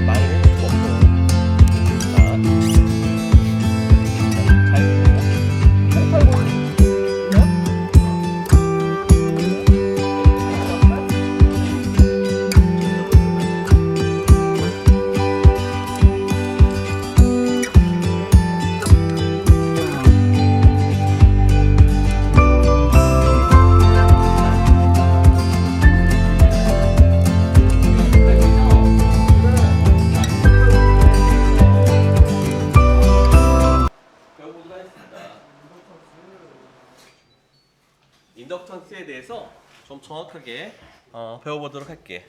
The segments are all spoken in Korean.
말을 해줄 수가 없어. 자, 잘 보세요. 880. 배워보도록 하겠습니다. 인덕턴스에 대해서 좀 정확하게 배워보도록 할게.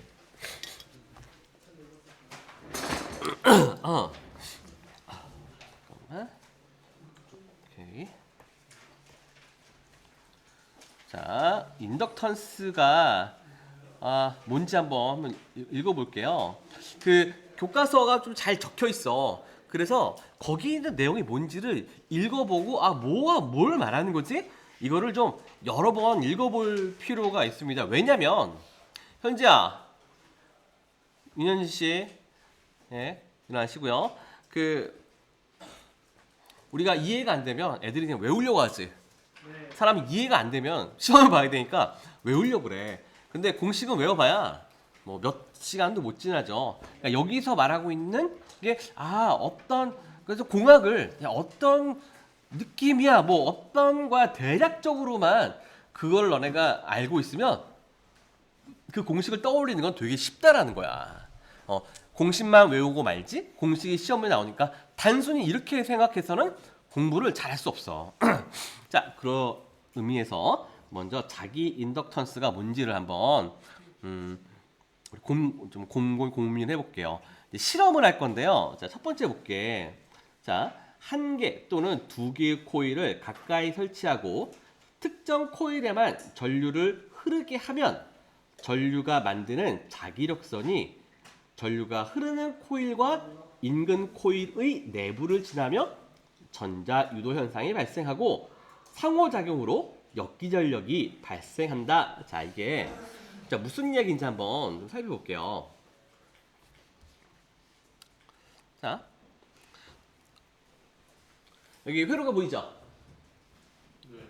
잠깐만. 오케이. 자, 인덕턴스가 뭔지 한번 읽어볼게요. 그 교과서가 좀 잘 적혀 있어. 그래서 거기 있는 내용이 뭔지를 읽어보고 뭐가 뭘 말하는 거지? 이거를 좀 여러 번 읽어볼 필요가 있습니다. 왜냐면 현지야, 윤현지 씨, 예, 일어나시고요. 우리가 이해가 안 되면 애들이 그냥 외우려고 하지. 사람이 이해가 안 되면 시험을 봐야 되니까 외우려고 그래. 근데 공식은 외워봐야 뭐 몇 시간도 못 지나죠. 그러니까 여기서 말하고 있는 게 그래서 공학을 그냥 어떤 느낌이야 뭐 어떤 거야 대략적으로만 그걸 너네가 알고 있으면 그 공식을 떠올리는 건 되게 쉽다라는 거야. 공식만 외우고 말지 공식이 시험에 나오니까 단순히 이렇게 생각해서는 공부를 잘할 수 없어. 자, 그런 의미에서 먼저 자기 인덕턴스가 뭔지를 한번 좀 고민해 볼게요. 실험을 할 건데요. 자, 첫 번째 볼게. 자, 한 개 또는 두 개의 코일을 가까이 설치하고 특정 코일에만 전류를 흐르게 하면 전류가 만드는 자기력선이 전류가 흐르는 코일과 인근 코일의 내부를 지나며 전자 유도 현상이 발생하고 상호작용으로 역기전력이 발생한다. 자, 이게 무슨 이야기인지 한번 좀 살펴볼게요. 자, 여기 회로가 보이죠?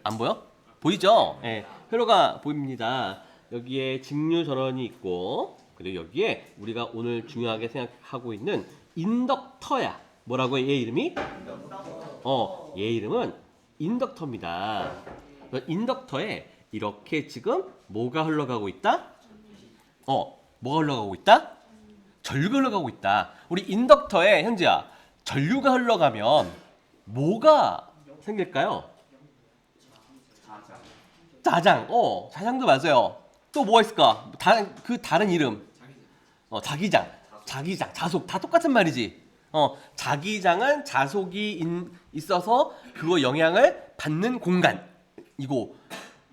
안 보여? 보이죠? 네, 회로가 보입니다. 여기에 직류 전원이 있고 그리고 여기에 우리가 오늘 중요하게 생각하고 있는 인덕터야. 뭐라고 얘 이름이? 얘 이름은 인덕터입니다. 인덕터에 이렇게 지금 뭐가 흘러가고 있다? 뭐가 흘러가고 있다? 전류가 흘러가고 있다. 우리 인덕터에 현지야 전류가 흘러가면 뭐가 생길까요? 자장. 자장도 맞아요. 또 뭐가 있을까? 다른 이름. 자기장. 자속. 다 똑같은 말이지. 자기장은 자속이 있어서 그거 영향을 받는 공간이고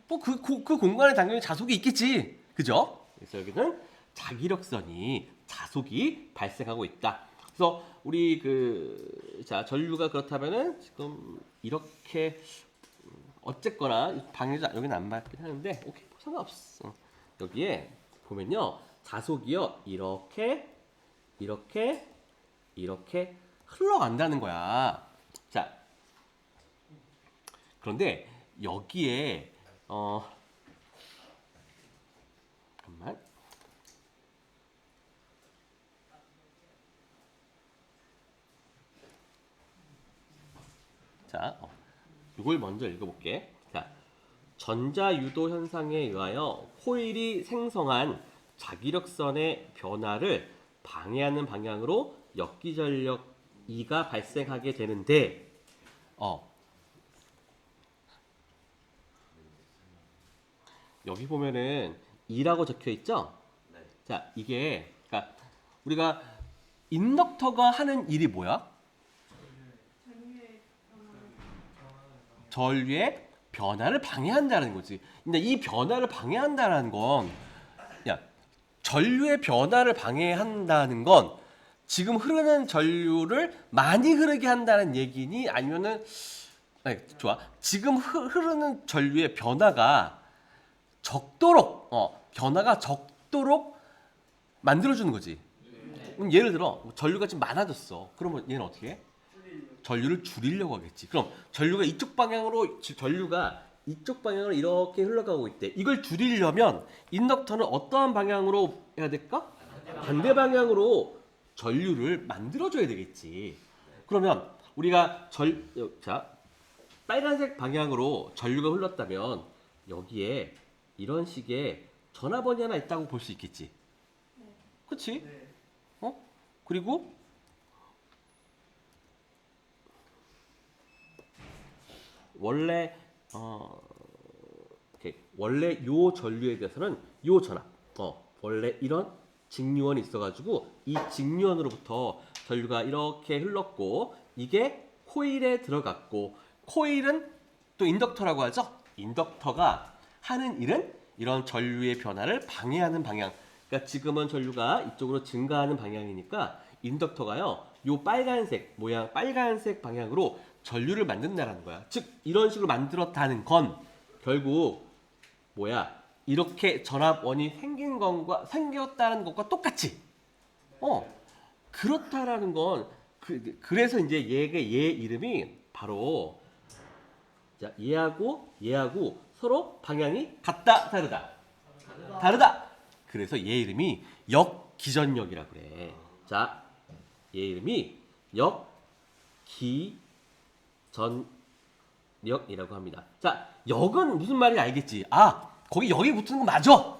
뭐 그 공간에 당연히 자속이 있겠지. 그죠? 그래서 여기는 자기력선이 자속이 발생하고 있다. 그래서 우리 전류가 그렇다면은 지금 이렇게 어쨌거나 방해자 여기는 안 맞긴 하는데 오케이 상관없어. 여기에 보면요 자속이요 이렇게 흘러간다는 거야. 자, 그런데 여기에 잠깐만. 자, 이걸 먼저 읽어볼게. 자, 전자유도 현상에 의하여 코일이 생성한 자기력선의 변화를 방해하는 방향으로 역기전력 E가 발생하게 되는데, 여기 보면은 E라고 적혀 있죠? 네. 자, 이게 그러니까 우리가 인덕터가 하는 일이 뭐야? 전류의 변화를 방해한다는 거지. 근데 이 변화를 방해한다는 건, 전류의 변화를 방해한다는 건 지금 흐르는 전류를 많이 흐르게 한다는 얘기니 아니면은 좋아. 지금 흐르는 전류의 변화가 적도록 만들어주는 거지. 그럼 예를 들어 전류가 지금 많아졌어. 그러면 얘는 어떻게 해? 전류를 줄이려고 하겠지. 그럼 전류가 이쪽 방향으로 이렇게 흘러가고 있대. 이걸 줄이려면 인덕터는 어떠한 방향으로 해야 될까? 반대 방향으로 전류를 만들어줘야 되겠지. 그러면 우리가 빨간색 방향으로 전류가 흘렀다면 여기에 이런 식의 전압원이 하나 있다고 볼 수 있겠지. 그치? 그리고 원래 원래 요 전류에 대해서는 요 전압, 원래 이런 직류원이 있어가지고 이 직류원으로부터 전류가 이렇게 흘렀고 이게 코일에 들어갔고 코일은 또 인덕터라고 하죠. 인덕터가 하는 일은 이런 전류의 변화를 방해하는 방향. 그러니까 지금은 전류가 이쪽으로 증가하는 방향이니까 인덕터가요. 요 빨간색 모양 빨간색 방향으로 전류를 만든다는 거야. 즉 이런 식으로 만들었다는 건 결국 이렇게 전압원이 생겼다는 것과 똑같이. 그렇다라는 건 그래서 이제 얘 이름이 바로 자, 얘하고 서로 방향이 같다, 다르다. 다르다. 그래서 얘 이름이 역기전력이라 그래. 자, 얘 이름이 역기전력이라고 합니다. 자, 역은 무슨 말인지 알겠지? 거기 여기 붙는 거 맞아.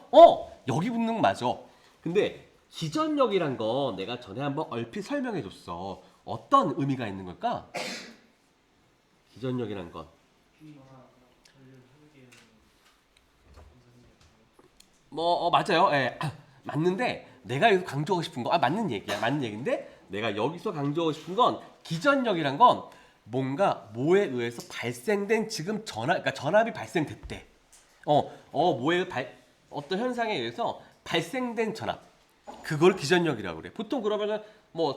여기 붙는 거 맞아. 근데 기전력이란 거 내가 전에 한번 얼핏 설명해 줬어. 어떤 의미가 있는 걸까? 기전력이란 건 맞아요. 예. 맞는데 내가 여기서 강조하고 싶은 거 맞는 얘기야. 맞는 얘기인데 내가 여기서 강조하고 싶은 건 기전력이란 건 뭔가 뭐에 의해서 발생된 지금 그러니까 전압이 발생됐대. 어떤 현상에 의해서 발생된 전압. 그걸 기전력이라고 그래. 보통 그러면은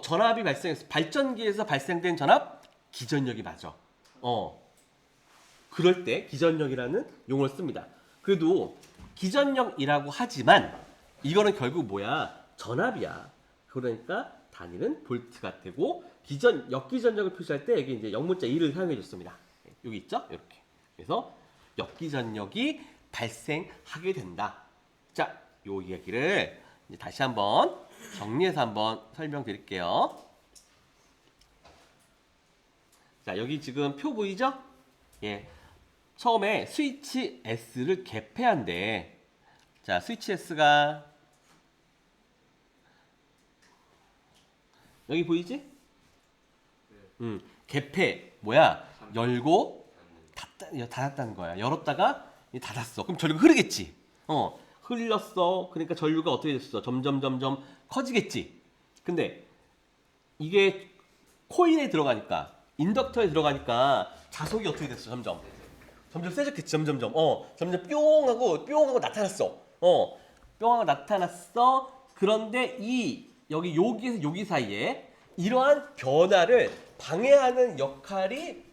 전압이 발생해서 발전기에서 발생된 전압 기전력이 맞아. 그럴 때 기전력이라는 용어를 씁니다. 그래도 기전력이라고 하지만 이거는 결국 전압이야. 그러니까 단위는 볼트가 되고 역기전력을 표시할 때 여기 이제 영문자 2를 사용해 줬습니다. 여기 있죠? 이렇게. 그래서 역기전력이 발생하게 된다. 자, 요 이야기를 이제 다시 한번 정리해서 한번 설명드릴게요. 자, 여기 지금 표 보이죠? 예. 처음에 스위치 S를 개폐한대. 자, 스위치 S가 여기 보이지? 개폐 열고 닫았다는 거야. 열었다가 닫았어. 그럼 전류가 흐르겠지. 흘렸어. 그러니까 전류가 어떻게 됐어? 점점 커지겠지. 근데 이게 코일에 들어가니까 인덕터에 들어가니까 자속이 어떻게 됐어? 점점 세졌겠지. 점점 뿅 하고 나타났어. 뿅 하고 나타났어. 그런데 여기에서 여기 사이에 이러한 변화를 방해하는 역할이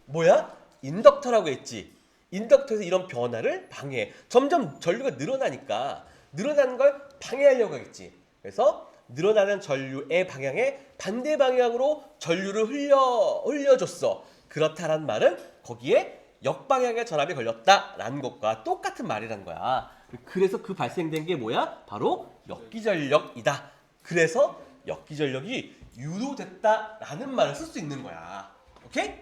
인덕터라고 했지. 인덕터에서 이런 변화를 방해해. 점점 전류가 늘어나니까 늘어나는 걸 방해하려고 하겠지. 그래서 늘어나는 전류의 방향에 반대 방향으로 전류를 흘려줬어. 그렇다란 말은 거기에 역방향의 전압이 걸렸다라는 것과 똑같은 말이란 거야. 그래서 그 발생된 게 바로 역기전력이다. 그래서 역기전력이 유도됐다라는 말을 쓸 수 있는 거야. 오케이?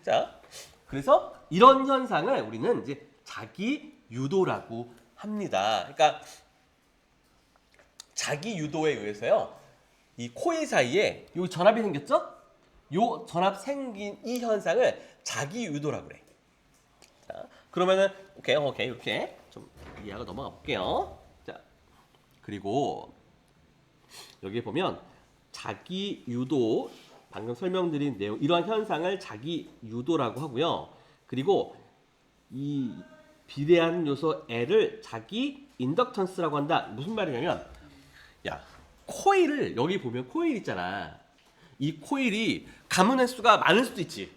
자, 그래서 이런 현상을 우리는 이제 자기 유도라고 합니다. 그러니까 자기 유도에 의해서요. 이 코일 사이에 요 전압이 생겼죠? 요 전압 생긴 이 현상을 자기 유도라고 그래. 자, 그러면은 오케이 이렇게 좀 이해하고 넘어가 볼게요. 자, 그리고 여기 보면 자기 유도 방금 설명드린 내용 이러한 현상을 자기 유도라고 하고요. 그리고 이 비례하는 요소 L을 자기 인덕턴스라고 한다. 무슨 말이냐면 코일을 여기 보면 코일 있잖아. 이 코일이 감은 횟수가 많을 수도 있지.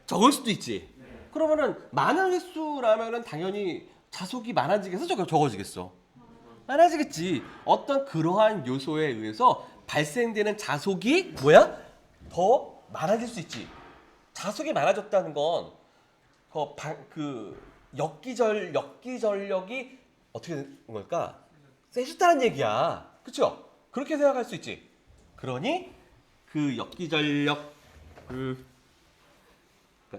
적을 수도 있지. 그러면은 많은 횟수라면은 당연히 자속이 많아지겠어? 적어지겠어? 많아지겠지. 어떤 그러한 요소에 의해서 발생되는 자속이 뭐야? 더 많아질 수 있지. 자속이 많아졌다는 건 그 역기전력이 어떻게 되는 걸까? 세졌다는 얘기야. 그렇죠? 그렇게 생각할 수 있지. 그러니 그 역기전력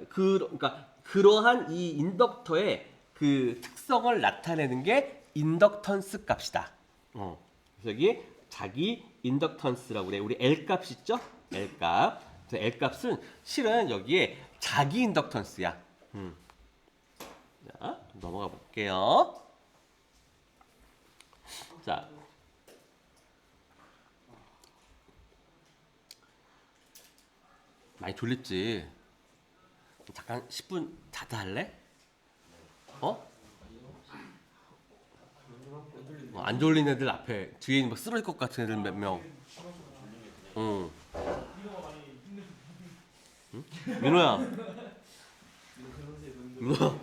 그러니까 그러한 이 인덕터의 그 특성을 나타내는 게 인덕턴스 값이다. 그래서 여기 자기 인덕턴스라고 그래. 우리 L 값 있죠? L 값. 그래서 L 값은 실은 여기에 자기 인덕턴스야. 자, 넘어가 볼게요. 자, 많이 졸립지? 잠깐 10분 자다 할래? 안 졸린 애들 앞에 뒤에 뭐 쓰러질 것 같은 애들 몇 명. 응. 응? 민호야. 민호야.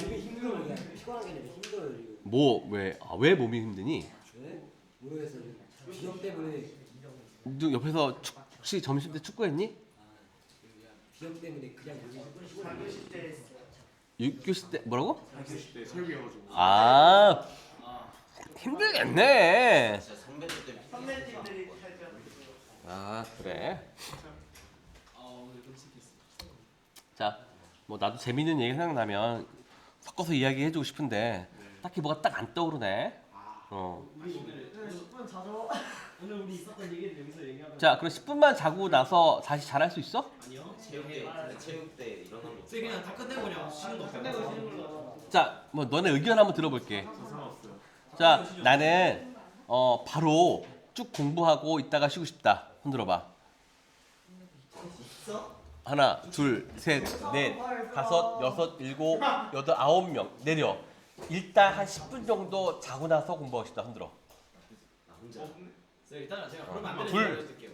몸이 힘들어 그냥 피곤한 게 아니라 힘들어요 지금. 뭐 왜 몸이 힘드니? 네? 모르겠어요. 비염 때문에 너 옆에서 혹시 점심 때 축구했니? 비염 때문에 그냥 몸이 피곤해. 4교시 때 6교시 때 뭐라고? 4교시 때 설교해가지고 아 힘들겠네. 선배님들이 살짝 아 그래. 자, 뭐 나도 재밌는 얘기 생각나면 섞어서 이야기해주고 싶은데 딱히 뭐가 딱 안 떠오르네. 우리 10분 자서 오늘 우리 있었던 얘기를 여기서 얘기하면 자, 그럼 10분만 자고 나서 다시 잘할 수 있어? 아니요? 체육 때 일어나면 그냥 다 끝내고 그냥 쉬는 거 끝내고 쉬는 걸로 자, 뭐 너네 의견 한번 들어볼게. 상관없어요. 자, 나는 바로 쭉 공부하고 있다가 쉬고 싶다. 손 들어봐. 하나, 둘, 셋, 넷, 다섯, 여섯, 일곱, 여덟, 9명 내려. 일단 한 10분 정도 자고 나서 공부하고 싶다. 손 들어. 일단은 제가 그러면 안 되는 둘. 줄 알려드릴게요.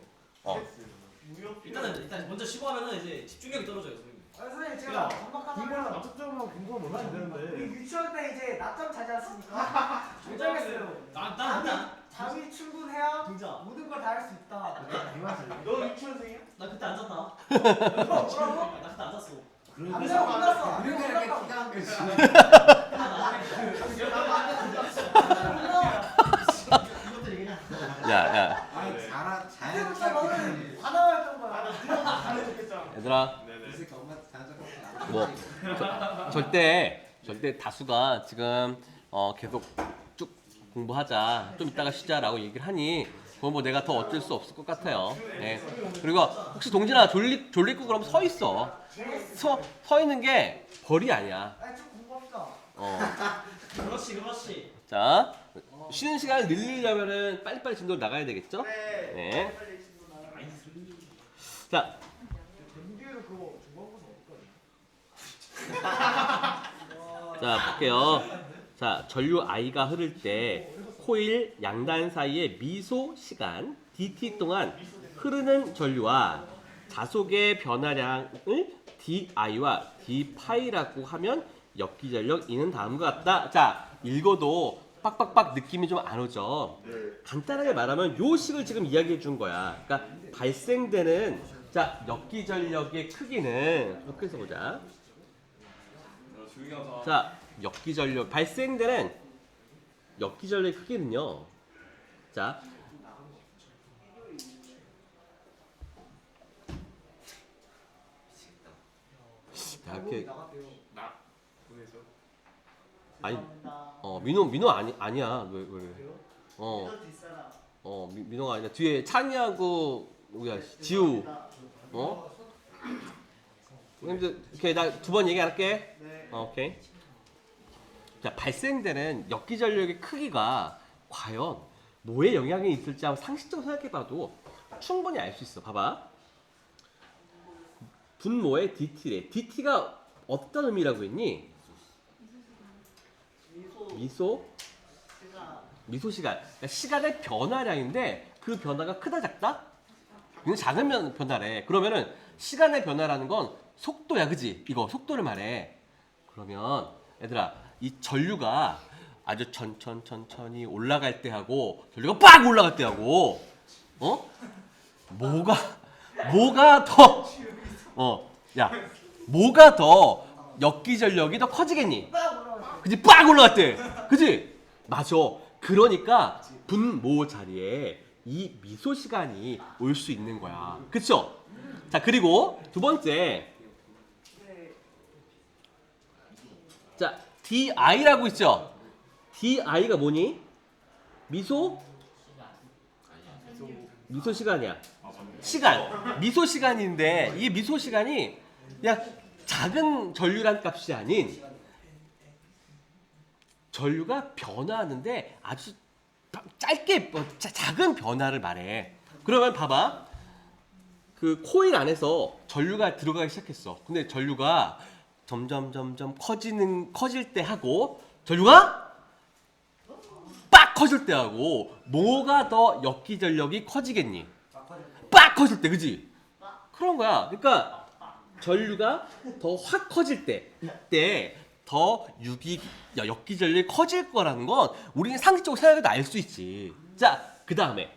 일단 먼저 쉬고 하면은 이제 집중력이 떨어져요, 선생님. 선생님 제가 반박하자면 공부는 맞춤점으로 공부하면 얼마나 우리 되는데 유치원 때 이제 낮잠 자지 않습니까? 조정했어요. 나 잠이 충분해야 진짜. 모든 걸 다 할 수 있다. 너 유치원생이야? 나 그때 안 잤다. 뭐라고? 나 그때 안 잤어. 안 자고 끝났어. 그러니까 이렇게 티가 한 거지. 이것들이 그냥. 야, 아니 자연스럽게 그때부터 너는 다 나왔던 거야. 잘해줬겠잖아. 얘들아. 네네. 이 새끼 엄마한테 자연스럽게 뭐 절대 다수가 지금 계속 쭉 공부하자 좀 이따가 쉬자라고 얘기를 하니 그건 뭐 내가 더 어쩔 수 없을 것 같아요. 네. 그리고 혹시 동진아 졸리고 그럼 서 있어. 서 있는 게 벌이 아니야. 아니 좀 공부합시다. 그렇지. 자, 쉬는 시간을 늘리려면은 빨리빨리 진도로 나가야 되겠죠? 네. 네. 빨리 신고 나가. 자, 경기에도 그거 중간고사 어떡하지? 자 볼게요. 자, 전류 I가 흐를 때 코일 양단 사이의 미소 시간 dt 동안 흐르는 전류와 자속의 변화량을 di와 d파이라고 하면 역기전력 E는 다음과 같다. 자, 읽어도 빡빡빡 느낌이 좀 안 오죠. 간단하게 말하면 요 식을 지금 이야기해 준 거야. 그러니까 발생되는 자 역기전력의 크기는 이렇게 해서 보자. 자, 역기전력 발생되는 역기전력의 크기는요. 자, 이렇게 보내줘. 아니 민호 아니야 왜 뒷사람. 민호가 아니라 뒤에 찬이하고 누구야 지우 근데 오케이 나 두 번 얘기 안 할게. 네. 오케이. 자, 발생되는 역기전력의 크기가 과연 뭐에 영향이 있을지 한번 상식적으로 생각해봐도 충분히 알 수 있어. 봐봐. 분모의 dt래. dt가 어떤 의미라고 했니? 미소 시간. 그러니까 시간의 변화량인데 그 변화가 크다 작다? 이건 작은 변화래. 그러면은 시간의 변화라는 건 속도야, 그지? 이거 속도를 말해. 그러면 얘들아, 이 전류가 아주 천천히 올라갈 때 하고 전류가 빡 올라갈 때 하고 뭐가 더 뭐가 더 역기전력이 더 커지겠니? 그지? 빡 올라갈 때 그지? 맞아. 그러니까 분모 자리에 이 미소 시간이 올 수 있는 거야. 그쵸? 자, 그리고 두 번째. 자, DI라고 있죠? DI가 뭐니? 미소 시간이야. 시간. 미소 시간인데 이 미소 시간이 그냥 작은 전류란 값이 아닌 전류가 변화하는데 아주 짧게 작은 변화를 말해. 그러면 봐봐. 그 코일 안에서 전류가 들어가기 시작했어. 근데 전류가 점점 커질 때 하고 전류가 빡 커질 때 하고 뭐가 더 역기전력이 커지겠니? 빡 커질 때, 그지? 그런 거야. 그러니까 전류가 더 확 커질 때 이때 더 역기전력이 커질 거라는 건 우리는 상식적으로 생각해도 알 수 있지. 자, 그 다음에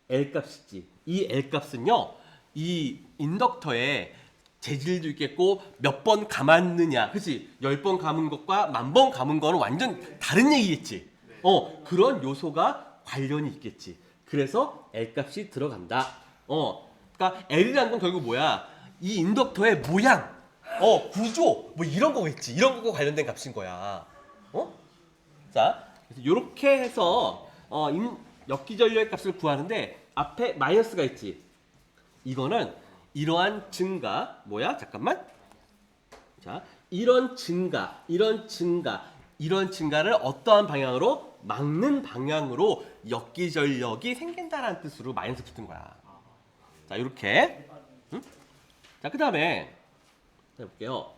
L값 있지. 이 L값은요, 이 인덕터에 재질도 있겠고 몇 번 감았느냐, 그치? 10번 감은 것과 10,000번 감은 거는 완전 다른 얘기겠지. 그런 요소가 관련이 있겠지. 그래서 L값이 들어간다. 그러니까 L이라는 건 결국 뭐야? 이 인덕터의 모양, 구조, 뭐 이런 거겠지. 이런 거과 관련된 값인 거야. 자, 이렇게 해서 역기전력의 값을 구하는데 앞에 마이너스가 있지. 이거는 이러한 증가, 뭐야? 잠깐만. 자, 이런 증가를 어떠한 방향으로? 막는 방향으로 역기전력이 생긴다라는 뜻으로 마이너스 붙은 거야. 자, 이렇게. 자, 그 다음에 해볼게요.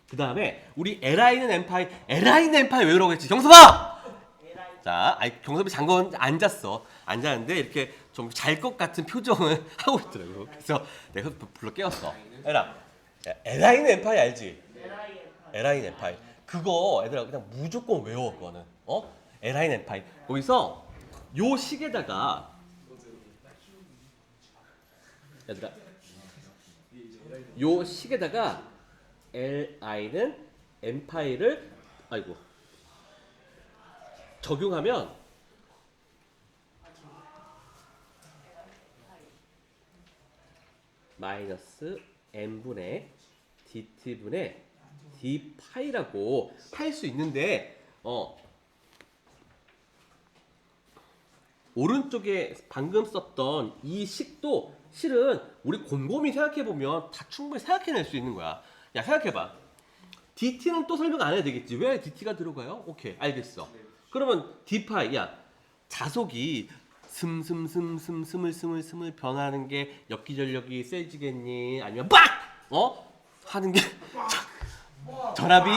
그 다음에 우리 LI는 엠파이 왜 그러고 했지? 경섭아! 자, 경섭이 잠깐 앉았는데 이렇게 좀 잘 것 같은 표정을 하고 있더라고. 그래서 내가 불러 깨웠어. LI는 엠파이 알지? LI는 엠파이. 그거 애들아 그냥 무조건 외워. 그거는 LI는 엠파이. 거기서 요 식에다가 얘들아 요 식에다가 LI는 엠파이를 적용하면 마이너스 n분의 dt분의 d파이라고 할 수 있는데 오른쪽에 방금 썼던 이 식도 실은 우리 곰곰이 생각해보면 다 충분히 생각해낼 수 있는 거야. 야, 생각해봐. dt는 또 설명 안 해도 되겠지. 왜 dt가 들어가요? 오케이, 알겠어. 그러면 d파이, 야, 자속이 스물 변하는 게 역기전력이 세지겠니? 아니면 빡! 하는 게 전압이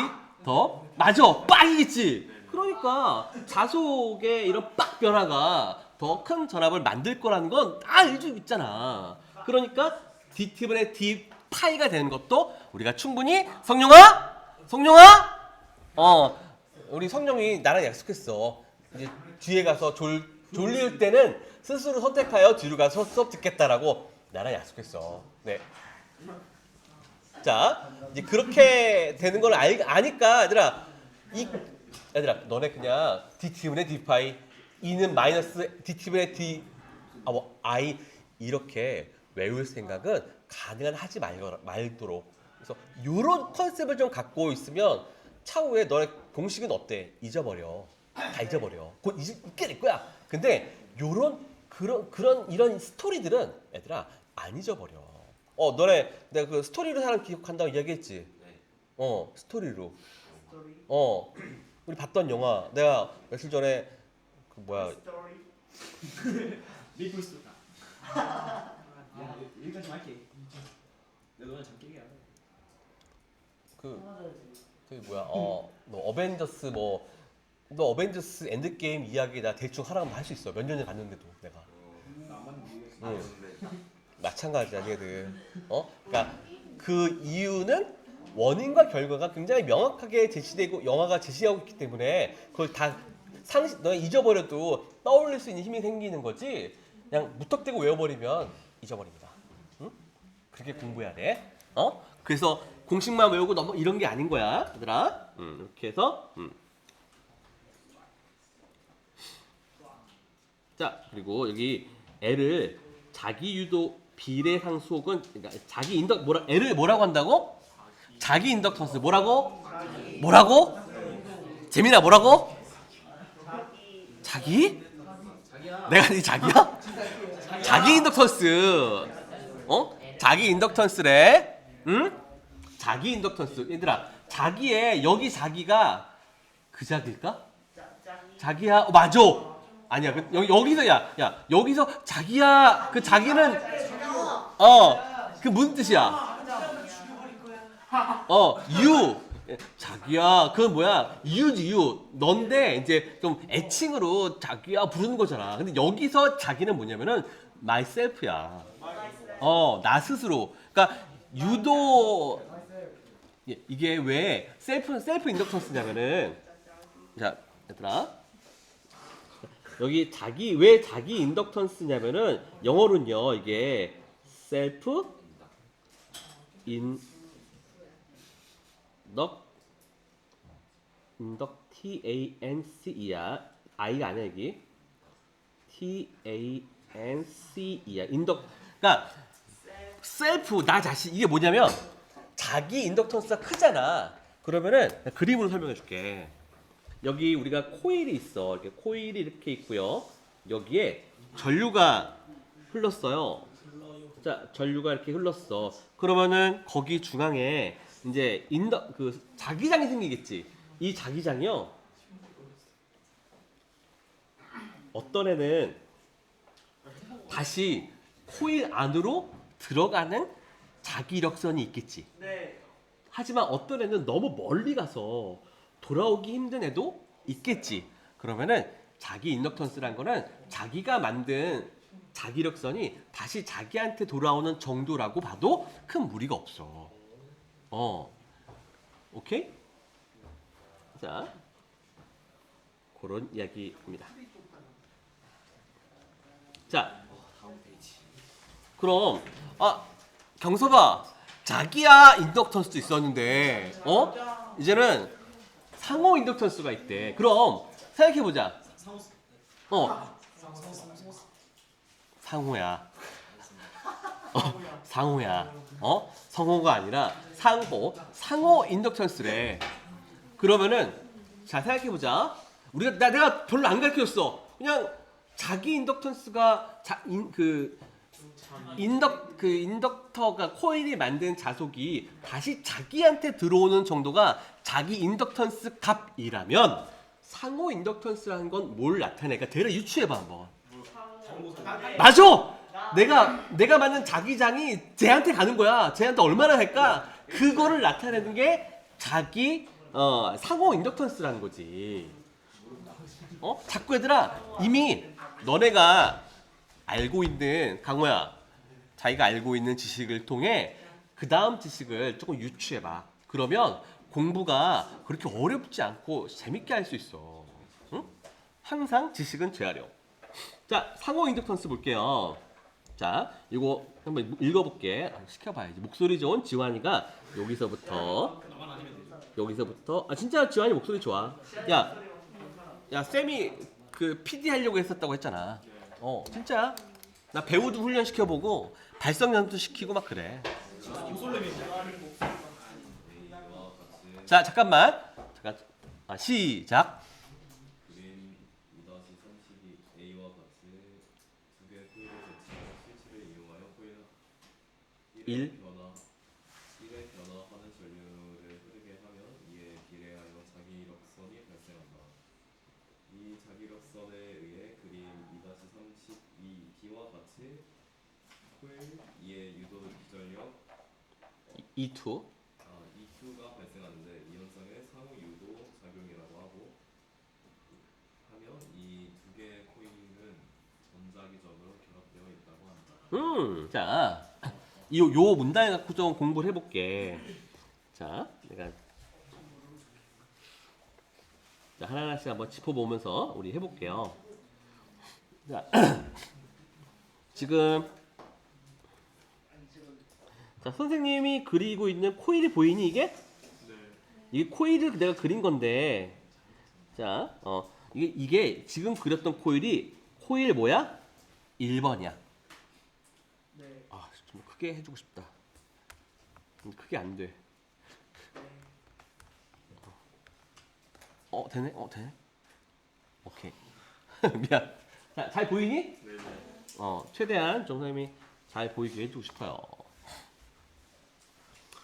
더? 맞아! 빡이겠지! 그러니까 자속의 이런 빡 변화가 더 큰 전압을 만들 거라는 건 다 알고 있잖아. 그러니까 dt분의 d파이가 되는 것도 우리가 충분히 성룡아? 우리 성룡이 나랑 약속했어. 이제 뒤에 가서 졸릴 때는 스스로 선택하여 뒤로 가서 수업 듣겠다라고 나랑 약속했어. 네. 자, 이제 그렇게 되는 걸 아니까 얘들아 너네 그냥 dt분의 d파이, e는 마이너스 dt분의 d i 이렇게 외울 생각은 가능한 하지 말도록. 그래서 이런 컨셉을 좀 갖고 있으면 차후에 너네 공식은 어때? 잊어버려. 다 잊어버려. 곧 잊게 될 거야. 근데 이런 스토리들은 얘들아 안 잊어버려. 너네 내가 그 스토리로 사람 기억한다고 이야기했지. 스토리로. 우리 봤던 영화 내가 며칠 전에 그 뭐야 리플스. 여기까지 할게. 내가 너네 잠 깨게 하자. 그게 뭐야? 너 어벤져스 엔드게임 이야기 나 대충 하라고 할 수 있어. 몇 년에 봤는데도 내가. 마찬가지야, 얘들. 그러니까 그 이유는 원인과 결과가 굉장히 명확하게 제시되고 영화가 제시하고 있기 때문에 그걸 다 상식 너가 잊어버려도 떠올릴 수 있는 힘이 생기는 거지. 그냥 무턱대고 외워버리면 잊어버립니다. 응? 그렇게 공부해야 돼. 그래서 공식만 외우고 너무 이런 게 아닌 거야, 얘들아. 이렇게 해서. 자, 그리고 여기 L을 자기 유도 비례상수 혹은 그러니까 자기 인덕 L을 뭐라고 한다고? 자기 인덕턴스 뭐라고? 뭐라고? 재민아 뭐라고? 자기? 내가 네 자기야? 자기 인덕턴스. 자기 인덕턴스래. 응? 자기 인덕턴스. 얘들아, 자기의 여기 자기가 그 자기일까? 자기야. 맞아. 아니야. 여기서 야, 여기서 자기야. 그 자기는 그 무슨 뜻이야? you. 자기야. 그건 뭐야? you지 you. 넌데 이제 좀 애칭으로 자기야 부르는 거잖아. 근데 여기서 자기는 뭐냐면은 myself야. 나 스스로. 그러니까 유도 이게 왜 셀프 인덕턴스냐면은 자, 얘들아. 여기 왜 자기 인덕턴스냐면은 영어로는요. 이게 셀프 TANCE야. I가 아니야 여기. TANCE야. 그러니까 셀프 나 자신 이게 뭐냐면 자기 인덕턴스가 크잖아. 그러면은 그림으로 설명해 줄게. 여기 우리가 코일이 있어. 이렇게 코일이 이렇게 있고요. 여기에 전류가 흘렀어요. 자, 전류가 이렇게 흘렀어. 그러면은 거기 중앙에 이제 그 자기장이 생기겠지. 이 자기장이요. 어떤 애는 다시 코일 안으로 들어가는 자기력선이 있겠지. 네. 하지만 어떤 애는 너무 멀리 가서 돌아오기 힘든 애도 있겠지. 그러면은 자기 인덕턴스란 거는 자기가 만든 자기력선이 다시 자기한테 돌아오는 정도라고 봐도 큰 무리가 없어. 오케이? 자, 그런 이야기입니다. 자, 그럼 경서봐, 자기야 인덕턴스도 있었는데 이제는 상호 인덕턴스가 있대. 그럼 생각해보자. 상호야. 상호야. 성호가 아니라 상호 인덕턴스래. 그러면은 자 생각해보자. 내가 별로 안 가르쳐줬어. 그냥 자기 인덕턴스가 인덕터가 코일이 만든 자속이 다시 자기한테 들어오는 정도가 자기 인덕턴스 값이라면 상호 인덕턴스라는 건 뭘 나타내니까 대략 유추해봐 한번. 맞아. 내가 만든 자기장이 쟤한테 가는 거야. 쟤한테 얼마나 갈까? 그거를 나타내는 게 자기 상호 인덕턴스라는 거지. 자꾸 얘들아 이미 너네가 알고 있는 강호야. 자기가 알고 있는 지식을 통해 그 다음 지식을 조금 유추해봐. 그러면 공부가 그렇게 어렵지 않고 재밌게 할 수 있어. 응? 항상 지식은 재활용. 자, 상호 인덕턴스 볼게요. 자, 이거 한번 읽어볼게. 시켜봐야지. 목소리 좋은 지환이가 여기서부터 진짜 지환이 목소리 좋아. 야 쌤이 그 PD 하려고 했었다고 했잖아. 진짜 나 배우도 훈련시켜보고 발성 연습도 시키고 막 그래. 자 잠깐 시작. 그림 2-32 A와 같이 두 개의 코일을 제치하여 스위치를 이용하여 코일 1의 변화하는 전류를 흐르게 하면 이에 비례하여 자기력선이 발생한다. 이 자기력선에 의해 그림 2-32 B와 같이 코일 2의 유도 기전력 E2 E2가 발생하는데 이 현상을 상호 유도 작용이라고 하고 하며 이 두 개의 코일은 전자기전으로 결합되어 있다고 한다. 자, 요 문단을 갖고 좀 공부를 해볼게. 자, 내가 자, 하나하나씩 한번 짚어보면서 우리 해볼게요. 자, 지금 자, 선생님이 그리고 있는 코일이 보이니 이게? 이게 코일을 내가 그린 건데, 자, 이게 지금 그렸던 코일이 코일 뭐야? 1번이야. 네. 아, 좀 크게 해주고 싶다. 크게 안 돼. 되네? 되네? 오케이. 미안. 자, 잘 보이니? 네네. 최대한 좀 선생님이 잘 보이게 해주고 싶어요.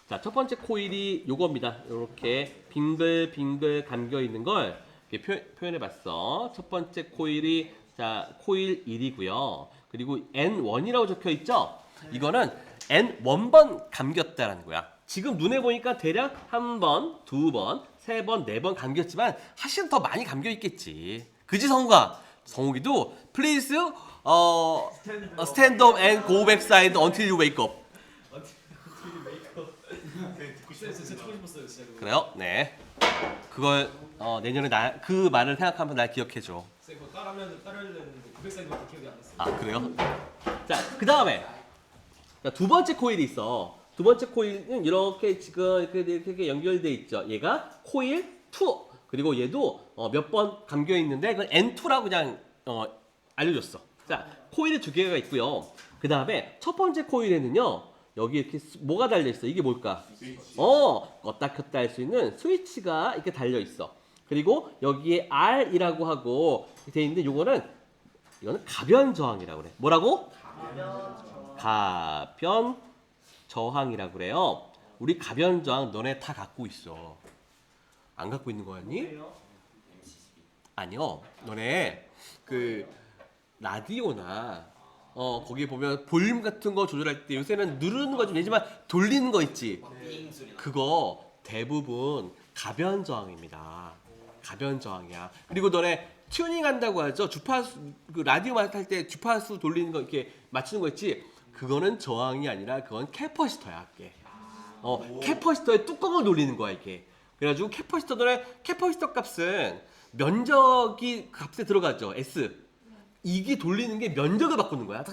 자, 첫 번째 코일이 요겁니다. 이렇게 빙글빙글 감겨 있는 걸 이렇게 표현해 봤어. 첫 번째 코일이 자, 코일 1이고요. 그리고 N1이라고 적혀 있죠? 이거는 N1번 감겼다라는 거야. 지금 눈에 보니까 대략 한 번, 두 번, 세 번, 네 번 감겼지만 사실은 더 많이 감겨 있겠지. 그지 성우가? 성욱이도 please stand up and go back side until you wake up. 진짜 듣고 싶었어요 진짜. 그래요? 네. 그걸 내년에 그 말을 생각하면서 날 기억해 줘. 쌤 그거 따르려는데 900살밖에 기억이 안 났어요. 아, 그래요? 자, 그 다음에 두 번째 코일이 있어. 두 번째 코일은 이렇게 지금 이렇게 연결돼 있죠. 얘가 코일 2. 그리고 얘도 몇 번 감겨 있는데 그건 N2라고 그냥 알려줬어. 자, 코일이 두 개가 있고요. 그 다음에 첫 번째 코일에는요, 여기 이렇게 뭐가 달려 있어? 이게 뭘까? 껐다 켰다 할 수 있는 스위치가 이렇게 달려 있어. 그리고 여기에 R이라고 하고 돼 있는데 이거는 가변 저항이라고 그래. 뭐라고? 가변 저항이라고 그래요. 우리 가변 저항 너네 다 갖고 있어. 안 갖고 있는 거였니? 아니요. 너네 그 라디오나 거기 보면 볼륨 같은 거 조절할 때 요새는 누르는 거 좀 되지만 돌리는 거 있지. 그거 대부분 가변 저항입니다. 가변 저항이야. 그리고 너네 튜닝 한다고 하죠. 주파수 그 라디오 할 때 주파수 돌리는 거 이렇게 맞추는 거 있지. 그거는 저항이 아니라 그건 캐퍼시터야. 이게. 캐퍼시터의 뚜껑을 돌리는 거야 이게. 그래가지고 캐퍼시터 값은 면적이 값에 들어가죠. S. 이게 돌리는 게 면적을 바꾸는 거야.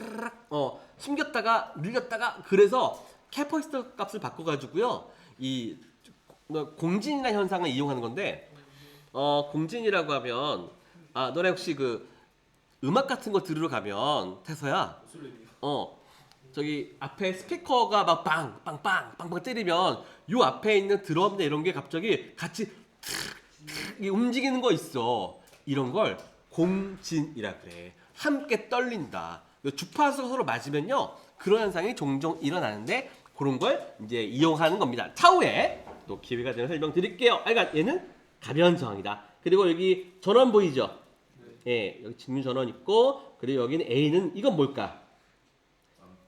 숨겼다가 늘렸다가 그래서 캐퍼시터 값을 바꿔가지고요. 이 공진이라는 현상을 이용하는 건데 공진이라고 하면 너네 혹시 그 음악 같은 거 들으러 가면 태서야 저기 앞에 스피커가 막 빵빵빵빵빵 때리면 요 앞에 있는 드럼이나 이런 게 갑자기 같이 움직이는 거 있어. 이런 걸 공진이라 그래. 함께 떨린다. 주파수가 서로 맞으면요 그런 현상이 종종 일어나는데 그런 걸 이제 이용하는 겁니다. 차후에 또 기회가 되면 설명드릴게요. 그러니까 얘는 가변 저항이다. 그리고 여기 전원 보이죠? 예, 여기 직류 전원 있고 그리고 여기는 A는 이건 뭘까?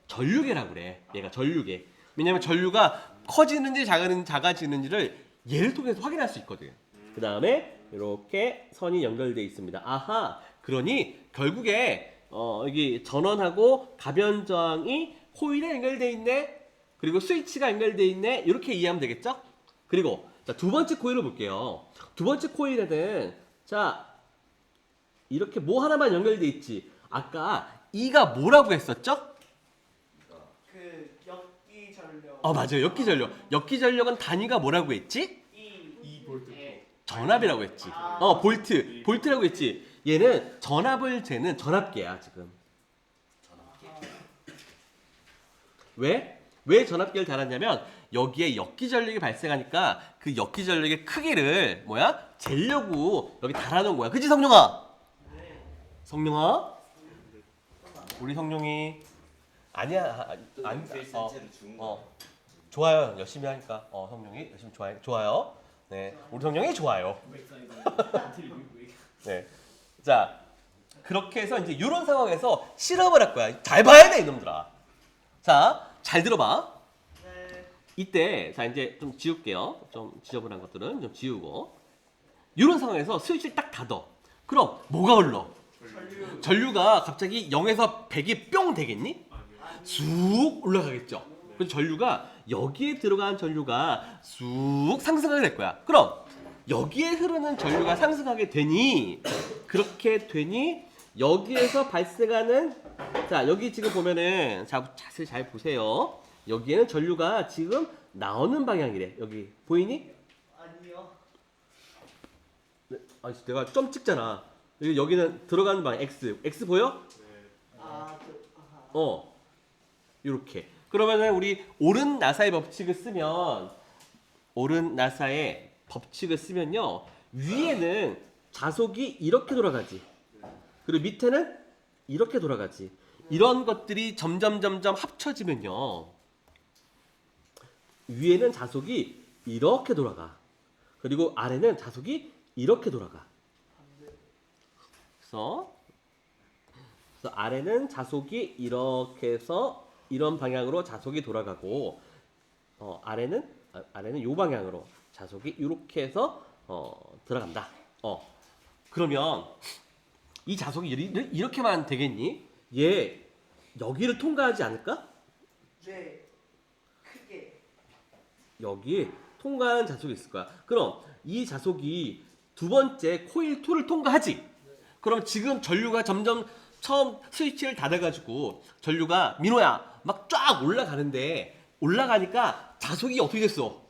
전류계라고 그래. 얘가 전류계. 왜냐면 전류가 커지는지 작아지는지를 얘를 통해서 확인할 수 있거든. 그 다음에 이렇게 선이 연결되어 있습니다. 아하, 그러니 결국에 여기 전원하고 가변 저항이 코일에 연결되어 있네. 그리고 스위치가 연결되어 있네. 이렇게 이해하면 되겠죠? 그리고 자, 두 번째 코일을 볼게요. 두 번째 코일에는 자 이렇게 뭐 하나만 연결되어 있지. 아까 E가 뭐라고 했었죠? 그 역기 전력. 맞아요. 역기 전력. 역기 전력은 단위가 뭐라고 했지? 2 전압이라고 했지. 볼트라고 했지. 얘는 전압을 재는 전압계야 지금. 왜 전압계를 달았냐면 여기에 역기 전력이 발생하니까 그 역기 전력의 크기를 재려고 여기 달아놓은 거야. 그치 성룡아? 성룡아? 우리 성룡이 아니야. 좋아요. 열심히 하니까 성룡이 열심히 좋아요. 네, 우리 성룡이 좋아요. 네, 자 그렇게 해서 이제 이런 상황에서 실험을 할 거야. 잘 봐야 돼 이놈들아. 자, 잘 들어봐. 네. 이때 자 이제 좀 지울게요. 좀 지저분한 것들은 좀 지우고. 이런 상황에서 스위치를 딱 닫어. 그럼 뭐가 흘러? 전류가 갑자기 0에서 100이 뿅 되겠니? 쑥 올라가겠죠. 그래서 전류가 여기에 들어간 전류가 쑥 상승하게 될 거야. 그럼 여기에 흐르는 전류가 상승하게 되니 그렇게 되니 여기에서 발생하는 자 여기 지금 보면은 자세히 잘 보세요. 여기에는 전류가 지금 나오는 방향이래. 여기 보이니? 아니요. 아니 내가 점 찍잖아. 여기는 들어가는 방향 x 보여? 아하. 이렇게. 그러면은 우리 오른 나사의 법칙을 쓰면 위에는 자속이 이렇게 돌아가지. 그리고 밑에는 이렇게 돌아가지. 이런 것들이 점점 합쳐지면요. 위에는 자속이 이렇게 돌아가. 그리고 아래는 자속이 이렇게 돌아가. 그래서 아래는 자속이 이렇게 해서 이런 방향으로 자속이 돌아가고 아래는 이 방향으로 자속이 이렇게 해서 들어간다. 그러면 이 자속이 이렇게만 되겠니? 얘 여기를 통과하지 않을까? 네. 크게. 여기 통과하는 자속이 있을 거야. 그럼 이 자속이 두 번째 코일 2를 통과하지. 그럼 지금 전류가 점점 처음 스위치를 닫아가지고 전류가 민호야 막 쫙 올라가는데 올라가니까 자속이 어떻게 됐어?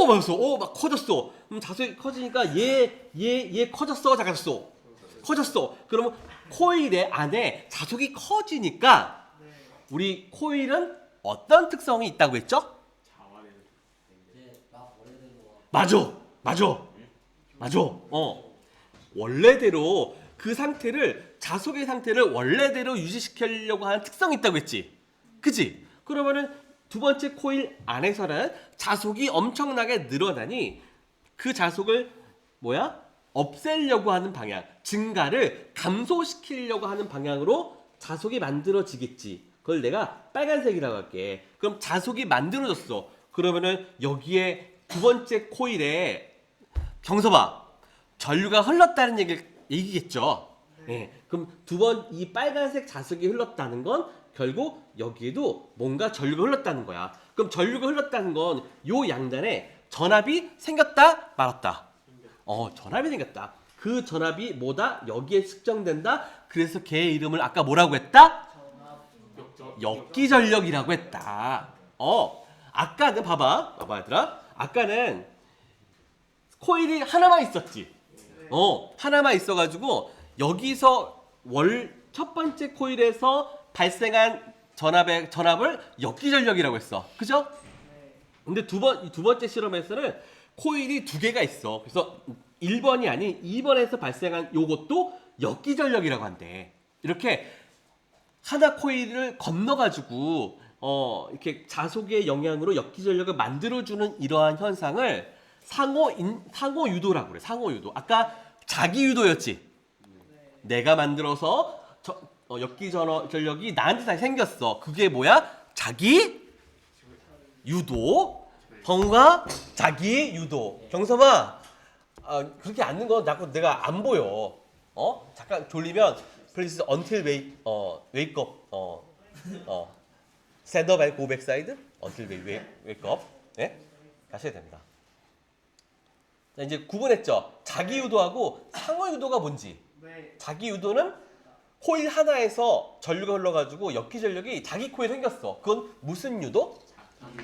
맞았어. 막 커졌어. 자속이 커지니까 얘 커졌어, 작아졌어. 커졌어. 그러면 코일의 안에 자속이 커지니까 우리 코일은 어떤 특성이 있다고 했죠? 맞아. 원래대로 그 상태를 자속의 상태를 원래대로 유지시키려고 하는 특성이 있다고 했지. 그치? 그러면은 두 번째 코일 안에서는 자속이 엄청나게 늘어나니 그 자속을 없애려고 하는 방향, 증가를 감소시키려고 하는 방향으로 자속이 만들어지겠지. 그걸 내가 빨간색이라고 할게. 그럼 자속이 만들어졌어. 그러면은 여기에 두 번째 코일에 경서봐. 전류가 흘렀다는 얘기겠죠. 네. 그럼 이 빨간색 자석이 흘렀다는 건 결국 여기에도 뭔가 전류가 흘렀다는 거야. 그럼 전류가 흘렀다는 건 요 양단에 전압이 생겼다 말았다. 전압이 생겼다. 그 전압이 여기에 측정된다. 그래서 걔의 이름을 아까 뭐라고 했다? 역기전력이라고 했다. 아까는 봐봐 얘들아. 아까는 코일이 하나만 있었지. 하나만 있어가지고 여기서 첫 번째 코일에서 발생한 전압을 역기전력이라고 했어. 그죠? 근데 두 번째 실험에서는 코일이 두 개가 있어. 그래서 1번이 아닌 2번에서 발생한 요것도 역기전력이라고 한대. 이렇게 하나 코일을 건너가지고 이렇게 자속의 영향으로 역기전력을 만들어주는 이러한 현상을 상호 유도라고 그래. 상호 유도. 아까 자기 유도였지. 내가 만들어서 역기전력이 나한테 생겼어. 그게 뭐야? 자기 유도. 정우가 자기 유도. 경섭아, 그렇게 앉는 건 자꾸 내가 안 보여. 잠깐 졸리면 please until wake up. stand up and go back side until wake up. 네? 가셔야 됩니다. 자, 이제 구분했죠. 자기 유도하고 상호 유도가 뭔지. 네. 자기 유도는 코일 하나에서 전류가 흘러가지고 역기전력이 자기 코일에 생겼어. 그건 무슨 유도?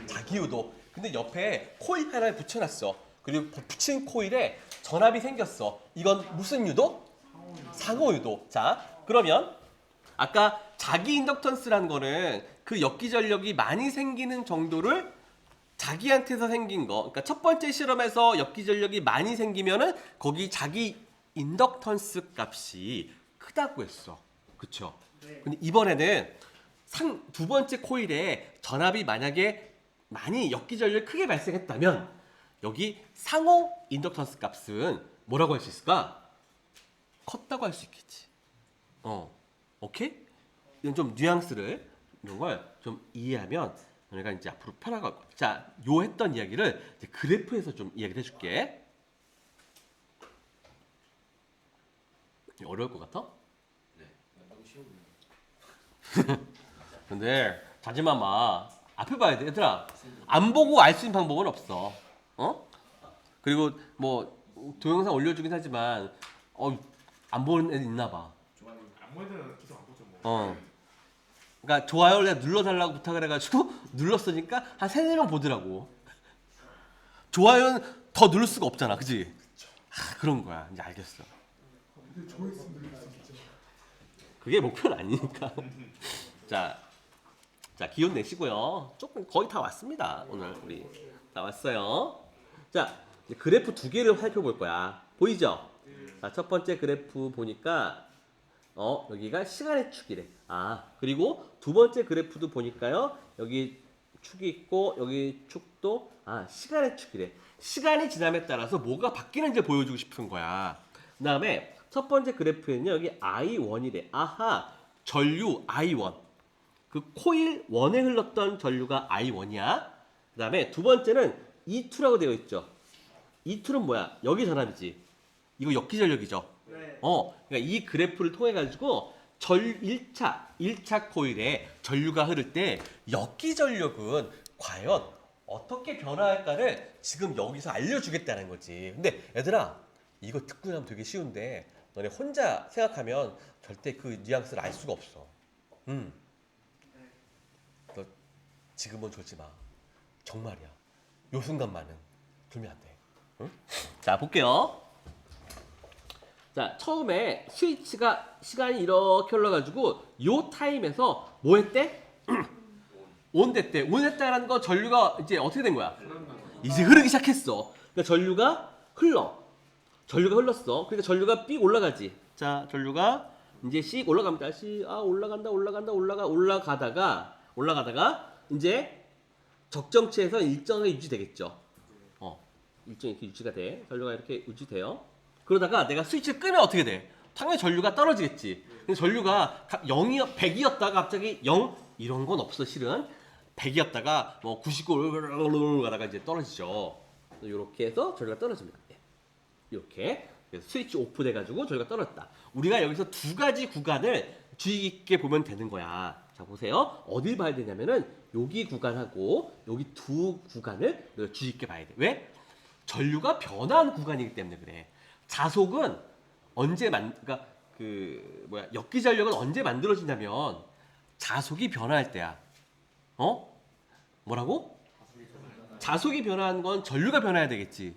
자기 유도. 근데 옆에 코일 하나를 붙여놨어. 그리고 붙인 코일에 전압이 생겼어. 이건 무슨 유도? 상호 유도. 자, 그러면 아까 자기 인덕턴스라는 거는 그 역기전력이 많이 생기는 정도를 자기한테서 생긴 거. 그러니까 첫 번째 실험에서 역기전력이 많이 생기면은 거기 자기 인덕턴스 값이 크다고 했어. 그쵸? 네. 근데 이번에는 두 번째 코일에 전압이 만약에 많이 역기전력이 크게 발생했다면 여기 상호 인덕턴스 값은 뭐라고 할 수 있을까? 컸다고 할 수 있겠지. 오케이? 이런 좀 뉘앙스를 이런 걸 좀 이해하면 우리가 이제 앞으로 편하고. 자, 요 했던 이야기를 이제 그래프에서 좀 이야기를 해줄게. 어려울 것 같아? 네. 너무 쉬운데. 근데 자지마 마. 앞에 봐야 돼. 얘들아. 안 보고 알 수 있는 방법은 없어. 어? 그리고 뭐 동영상 올려주긴 하지만 안 보는 애들 있나 봐. 안무애들은 계속 안 보죠 뭐. 그러니까 좋아요를 내가 눌러달라고 부탁을 해가지고 눌렀으니까 한 3-4명 보더라고. 좋아요는 더 누를 수가 없잖아. 그치? 그런 거야. 이제 알겠어. 그게 목표는 아니니까. 자, 기운 내시고요. 조금 거의 다 왔습니다. 오늘 우리 다 왔어요. 자, 이제 그래프 2개를 살펴볼 거야. 보이죠? 자, 첫 번째 그래프 보니까 여기가 시간의 축이래. 그리고 두 번째 그래프도 보니까요. 여기 축이 있고 여기 축도 시간의 축이래. 시간이 지남에 따라서 뭐가 바뀌는지 보여주고 싶은 거야. 그 다음에 첫 번째 그래프에는요. 여기 I1이래. 전류 I1. 그 코일 1에 흘렀던 전류가 I1이야. 그 다음에 두 번째는 E2라고 되어 있죠. E2는 뭐야? 여기 전압이지. 이거 역기전력이죠. 네. 그러니까 이 그래프를 통해 가지고 1차 코일에 전류가 흐를 때 역기전력은 과연 어떻게 변화할까를 지금 여기서 알려주겠다는 거지. 근데 얘들아, 이거 듣고 나면 되게 쉬운데 너네 혼자 생각하면 절대 그 뉘앙스를 알 수가 없어. 너 지금은 졸지 마. 정말이야. 요 순간만은 졸면 안 돼. 응? 자, 볼게요. 자, 처음에 스위치가 시간이 이렇게 흘러가지고 요 타임에서 뭐 했대? 온 됐대. 온 됐다라는 거 전류가 이제 어떻게 된 거야? 이제 흐르기 시작했어. 그러니까 전류가 흘렀어. 그러니까 전류가 삑 올라가지. 자, 전류가 이제 씩 올라갑니다. 올라가다가 이제 적정치에서 일정하게 유지되겠죠. 일정이 이렇게 유지가 돼. 전류가 이렇게 유지돼요. 그러다가 내가 스위치를 끄면 어떻게 돼? 당연히 전류가 떨어지겠지. 근데 전류가 100이었다가 갑자기 0 이런 건 없어 실은. 100이었다가 뭐 99 가다가 이제 떨어지죠. 이렇게 해서 전류가 떨어집니다. 이렇게 스위치 오프 돼가지고 전류가 떨어졌다. 우리가 여기서 두 가지 구간을 주의 깊게 보면 되는 거야. 자, 보세요. 어딜 봐야 되냐면은 여기 구간하고 여기 두 구간을 주의 깊게 봐야 돼. 왜? 전류가 변화하는 구간이기 때문에 그래. 자속은 그러니까 역기전력은 언제 만들어지냐면 자속이 변화할 때야. 뭐라고? 자속이 변화하는 건 전류가 변화해야 되겠지.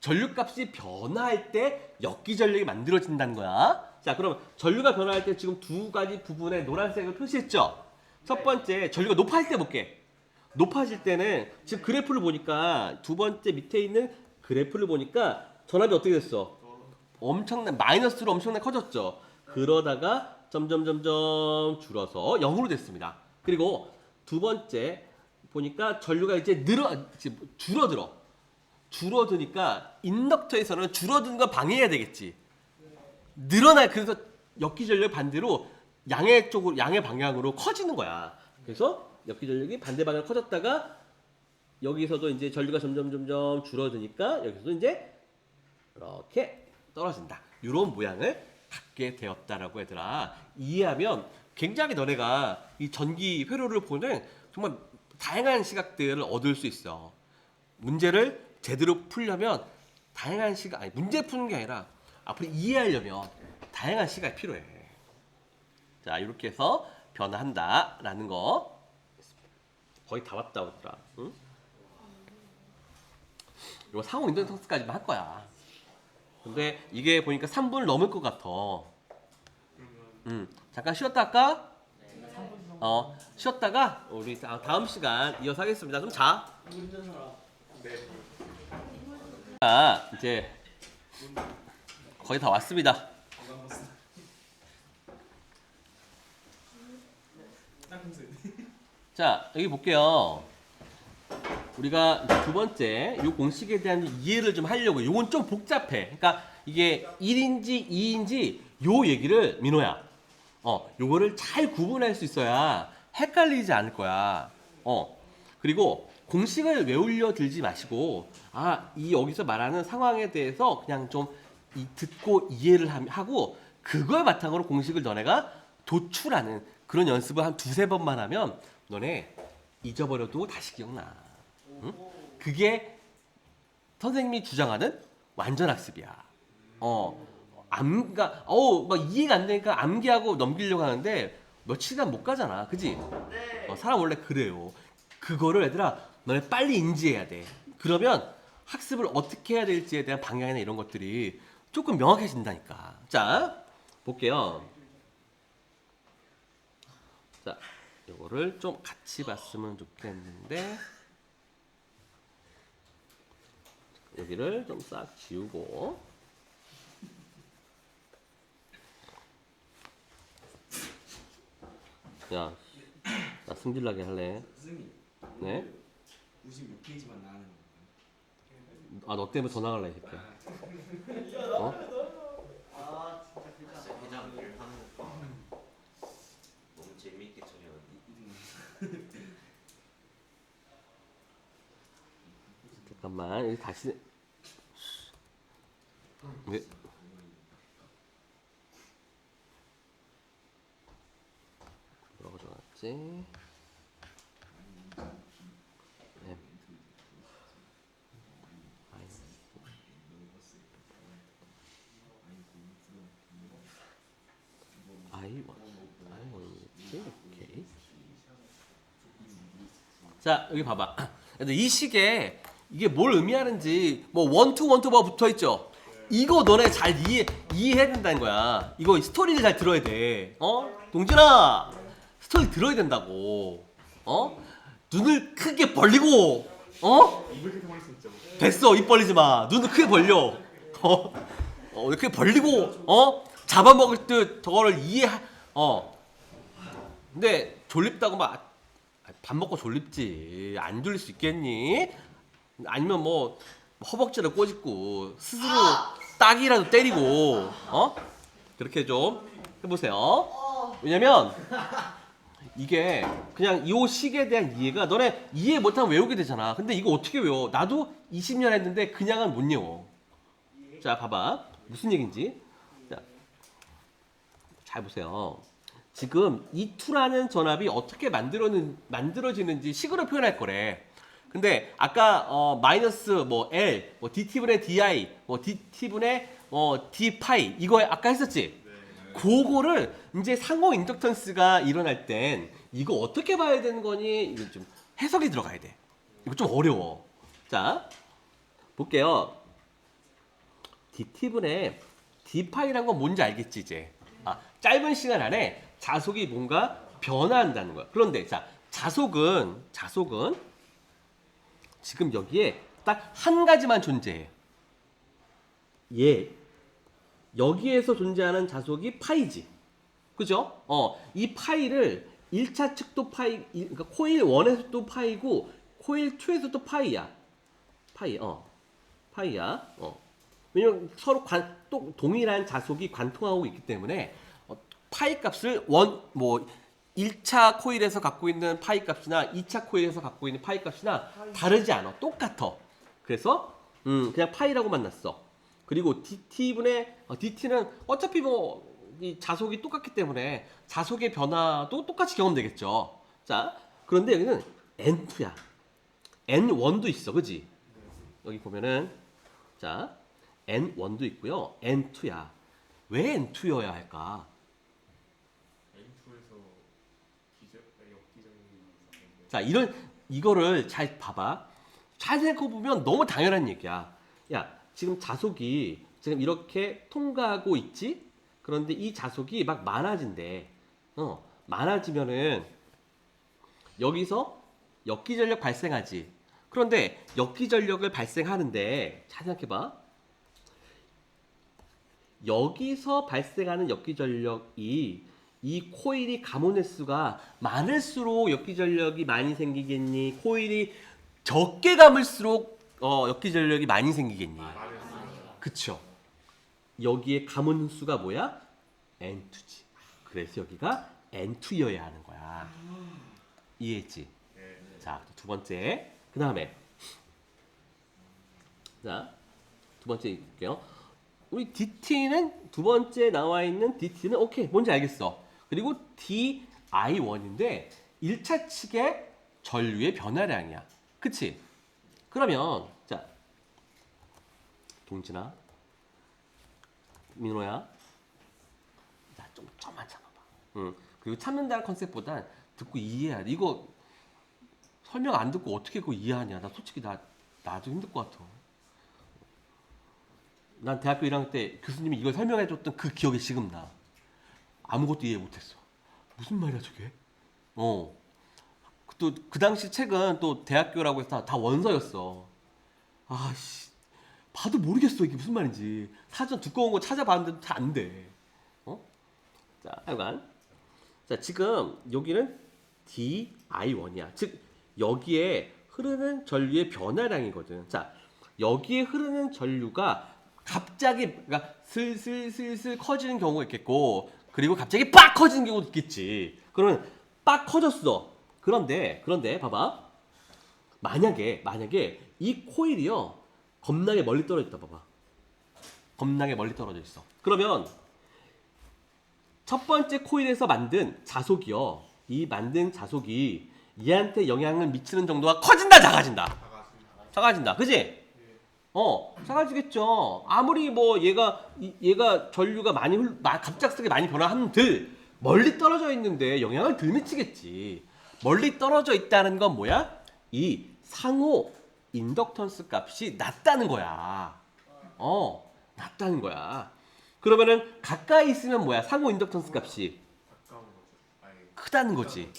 전류값이 변화할 때 역기전력이 만들어진다는 거야. 자, 그럼 전류가 변화할 때 지금 두 가지 부분에 노란색을 표시했죠. 첫 번째, 전류가 높아질 때 볼게. 높아질 때는 지금 그래프를 보니까 두 번째 밑에 있는 그래프를 보니까 전압이 어떻게 됐어? 마이너스로 엄청나게 커졌죠. 그러다가 점점 줄어서 0으로 됐습니다. 그리고 두 번째 보니까 전류가 이제 줄어드니까 인덕터에서는 줄어드는 걸 방해해야 되겠지. 그래서 역기전력 반대로 양의 방향으로 커지는 거야. 그래서 역기전력이 반대 방향으로 커졌다가 여기서도 이제 전류가 점점 줄어드니까 여기서도 이제 이렇게 떨어진다. 이런 모양을 갖게 되었다라고 얘들아. 이해하면 굉장히 너네가 이 전기 회로를 보는 정말 다양한 시각들을 얻을 수 있어. 문제를 제대로 풀려면 문제 푸는 게 아니라 앞으로 이해하려면 다양한 시각이 필요해. 자, 이렇게 해서 변화한다라는 거 거의 다 왔다 오더라. 응? 이거 상호 인덕턴스까지만 할 거야. 근데 이게 보니까 3분을 넘을 것 같아. 잠깐 쉬었다 할까? 쉬었다가 우리 다음 시간 이어서 하겠습니다. 좀 자. 자, 이제 거의 다 왔습니다. 자, 여기 볼게요. 우리가 두 번째 이 공식에 대한 이해를 좀 하려고. 이건 좀 복잡해. 그러니까 이게 1인지 2인지 요 얘기를 민호야. 요거를 잘 구분할 수 있어야 헷갈리지 않을 거야. 그리고 공식을 외우려 들지 마시고 이 여기서 말하는 상황에 대해서 그냥 좀 듣고 이해를 하고 그걸 바탕으로 공식을 너네가 도출하는 그런 연습을 한 2-3번만 하면 너네 잊어버려도 다시 기억나. 응? 그게 선생님이 주장하는 완전 학습이야. 막 이해가 안 되니까 암기하고 넘기려고 하는데 며칠간 못 가잖아. 그지? 사람 원래 그래요. 그거를 얘들아, 너네 빨리 인지해야 돼. 그러면 학습을 어떻게 해야 될지에 대한 방향이나 이런 것들이 조금 명확해진다니까. 자, 볼게요. 자, 요거를 좀 같이 봤으면 좋겠는데 여기를 좀 싹 지우고 야, 나 승질나게 할래. 선생님. 네? 96페이지만 나가는 거. 아, 너 때문에 더 나갈래, 이 새끼야. 어? 아 진짜 진짜 회장 일 하는 거 너무 재미있게 처리하는데. 잠깐만, 여기 다시. 왜? 뭐라고 적었지? M. I1이지? 오케이. 자, 여기 봐봐. 근데 이 시계 이게 뭘 의미하는지 뭐 원투 원투가 붙어 있죠. 이거 너네 잘 이해해야 된다는 거야. 이거 스토리를 잘 들어야 돼. 동진아, 스토리 들어야 된다고. 눈을 크게 벌리고, 입을 크게 벌릴 수 있죠. 됐어, 입 벌리지 마. 눈을 크게 벌려. 이렇게 벌리고, 잡아먹을 듯 저거를 근데 졸립다고 막 밥 먹고 졸립지. 안 졸릴 수 있겠니? 아니면 뭐 허벅지를 꼬집고 스스로 딱이라도 때리고, 그렇게 좀 해보세요. 왜냐면 이게 그냥 이 시계에 대한 이해가 너네 이해 못하면 외우게 되잖아. 근데 이거 어떻게 외워? 나도 20년 했는데 그냥은 못 외워. 자, 봐봐. 무슨 얘기인지. 자, 잘 보세요. 지금 이 2라는 전압이 어떻게 만들어지는지 식으로 표현할 거래. 근데 아까 마이너스 뭐 L, 뭐 DT분의 DI, 뭐 DT분의 D 파이 이거 아까 했었지? 그거를 이제 상호 인덕턴스가 일어날 땐 이거 어떻게 봐야 되는 거니? 이거 좀 해석이 들어가야 돼. 이거 좀 어려워. 자, 볼게요. DT분의 D 파이란 건 뭔지 알겠지 이제? 짧은 시간 안에 자속이 뭔가 변화한다는 거야. 그런데 자, 자속은 지금 여기에 딱 한 가지만 존재해. 여기에서 존재하는 자속이 파이지. 그죠? 이 파이를 1차 측도 파이, 그러니까 코일 1에서도 파이고 코일 2에서도 파이야. 파이야. 왜냐면 서로 또 동일한 자속이 관통하고 있기 때문에 파이 값을 1차 코일에서 갖고 있는 파이 값이나 2차 코일에서 갖고 있는 파이 값이나 다르지 않아. 똑같아. 그래서 그냥 파이라고 만났어. 그리고 DT는 어차피 이 자속이 똑같기 때문에 자속의 변화도 똑같이 경험되겠죠. 자, 그런데 여기는 N2야. N1도 있어. 그지? 여기 보면은 자, N1도 있고요. N2야. 왜 N2여야 할까? N2에서 역기적인 자, 이거를 잘 봐봐. 잘 생각해보면 너무 당연한 얘기야. 야, 지금 자속이 지금 이렇게 통과하고 있지? 그런데 이 자속이 막 많아진대. 많아지면은 여기서 역기전력 발생하지. 그런데 역기전력을 발생하는데 잘 생각해봐. 여기서 발생하는 역기전력이 이 코일이 감온 횟수가 많을수록 역기전력이 많이 생기겠니? 코일이 적게 감을수록 역기전력이 많이 생기겠니? 그쵸? 여기에 감온 횟수가 뭐야? N2지. 그래서 여기가 N2여야 하는 거야. 이해했지? 자, 두 번째. 그 다음에 자, 두 번째 볼게요. 우리 DT는 두 번째 나와 있는 DT는 오케이, 뭔지 알겠어. 그리고 DI1인데 1차 측의 전류의 변화량이야. 그치? 그러면 자 동진아, 민호야, 자 좀만 참아봐. 그리고 참는다는 컨셉보단 듣고 이해해야 돼. 이거 설명 안 듣고 어떻게 그거 이해하냐? 나 솔직히 나도 힘들 것 같아. 난 대학교 1학년 때 교수님이 이걸 설명해줬던 그 기억이 지금 나. 아무것도 이해 못했어. 무슨 말이야 저게? 또 그 당시 책은 또 대학교라고 해서 다 원서였어. 아씨, 봐도 모르겠어 이게 무슨 말인지. 사전 두꺼운 거 찾아봤는데도 잘 안 돼. 자, 하여간 자 지금 여기는 DI1이야. 즉 여기에 흐르는 전류의 변화량이거든. 자, 여기에 흐르는 전류가 갑자기 그러니까 슬슬 커지는 경우가 있겠고, 그리고 갑자기 빡 커지는 경우도 있겠지. 그러면 빡 커졌어. 그런데 봐봐. 만약에 이 코일이요 겁나게 멀리 떨어져 있다. 봐봐. 겁나게 멀리 떨어져 있어. 그러면 첫 번째 코일에서 만든 자속이요. 이 만든 자속이 얘한테 영향을 미치는 정도가 커진다, 작아진다? 작아진다. 그지? 작아지겠죠. 아무리 뭐 얘가 전류가 갑작스럽게 많이 변화한들 멀리 떨어져 있는데 영향을 덜 미치겠지. 멀리 떨어져 있다는 건 뭐야? 이 상호 인덕턴스 값이 낮다는 거야. 낮다는 거야. 그러면은 가까이 있으면 뭐야? 상호 인덕턴스 값이 가까운 거죠. 아예 크다는 거지.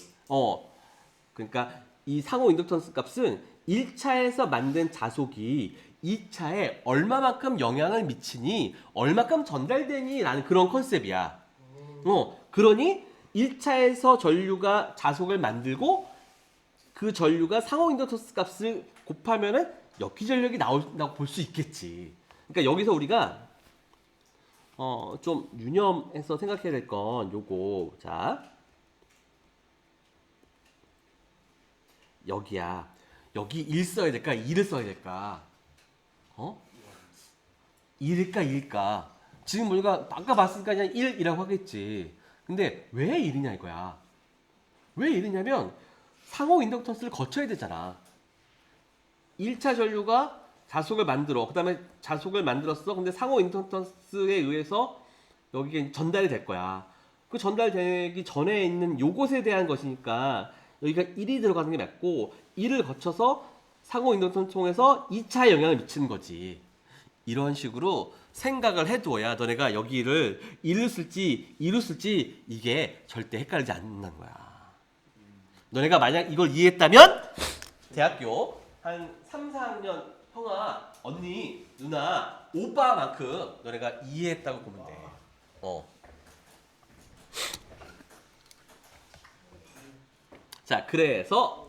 그러니까 이 상호 인덕턴스 값은 1차에서 만든 자속이 2차에 얼마만큼 영향을 미치니, 얼마만큼 전달되니 라는 그런 컨셉이야. 그러니 1차에서 전류가 자속을 만들고 그 전류가 상호 인덕턴스 값을 곱하면은 역기 전력이 나온다고 볼 수 있겠지. 그러니까 여기서 우리가 좀 유념해서 생각해야 될 건 요거. 자, 여기야. 여기 1 써야 될까? 2를 써야 될까? 1일까 2일까? 지금 우리가 아까 봤으니까 그냥 1이라고 하겠지. 근데 왜 1이냐 이거야. 왜 1이냐면 상호 인덕턴스를 거쳐야 되잖아. 1차 전류가 자속을 만들어. 그 다음에 자속을 만들었어. 근데 상호 인덕턴스에 의해서 여기에 전달이 될 거야. 그 전달되기 전에 있는 요것에 대한 것이니까 여기가 1이 들어가는 게 맞고, 1을 거쳐서 상호 인덕턴스 통해서 2차에 영향을 미치는 거지. 이런 식으로 생각을 해두어야 너네가 여기를 1을 쓸지 2를 쓸지 이게 절대 헷갈리지 않는다는 거야. 너네가 만약 이걸 이해했다면 대학교 한 3, 4학년 형아, 언니, 누나, 오빠만큼 너네가 이해했다고 보면 돼. 자, 그래서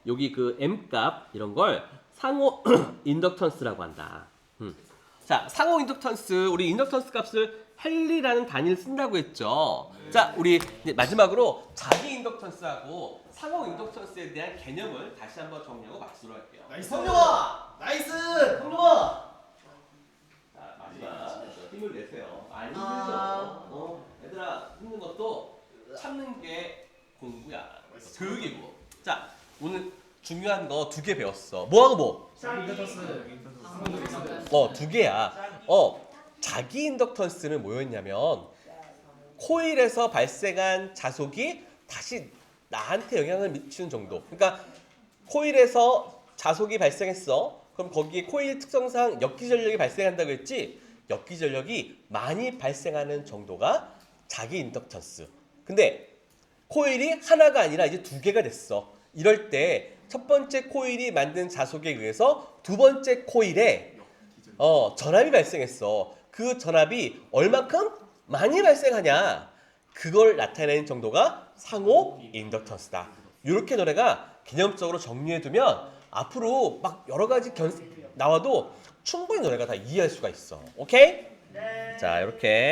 여기 그 M값 이런 걸 상호 인덕턴스라고 한다. 자, 상호 인덕턴스, 우리 인덕턴스 값을 헨리라는 단위를 쓴다고 했죠. 자, 우리 이제 마지막으로 자기 인덕턴스하고 상호 인덕턴스에 대한 개념을 다시 한번 정리하고 박수로 할게요. 나이스. 성룡아! 나이스! 성룡아! 자, 마지막 힘을 내세요. 많이 힘들죠. 얘들아, 힘든 것도 참는 게 공부야. 교육이고. 자, 오늘 중요한 거 2개 배웠어. 뭐하고 뭐? 두 개야. 자기 인덕턴스는 뭐였냐면 코일에서 발생한 자속이 다시 나한테 영향을 미치는 정도. 그러니까 코일에서 자속이 발생했어. 그럼 거기에 코일 특성상 역기 전력이 발생한다고 했지. 역기 전력이 많이 발생하는 정도가 자기 인덕턴스. 근데 코일이 하나가 아니라 이제 2개가 됐어. 이럴 때 첫 번째 코일이 만든 자속에 의해서 두 번째 코일에 전압이 발생했어. 그 전압이 얼마큼 많이 발생하냐, 그걸 나타내는 정도가 상호 인덕턴스다. 이렇게 너네가 개념적으로 정리해두면 앞으로 막 여러 가지 나와도 충분히 너네가 다 이해할 수가 있어. 오케이? 자, 이렇게.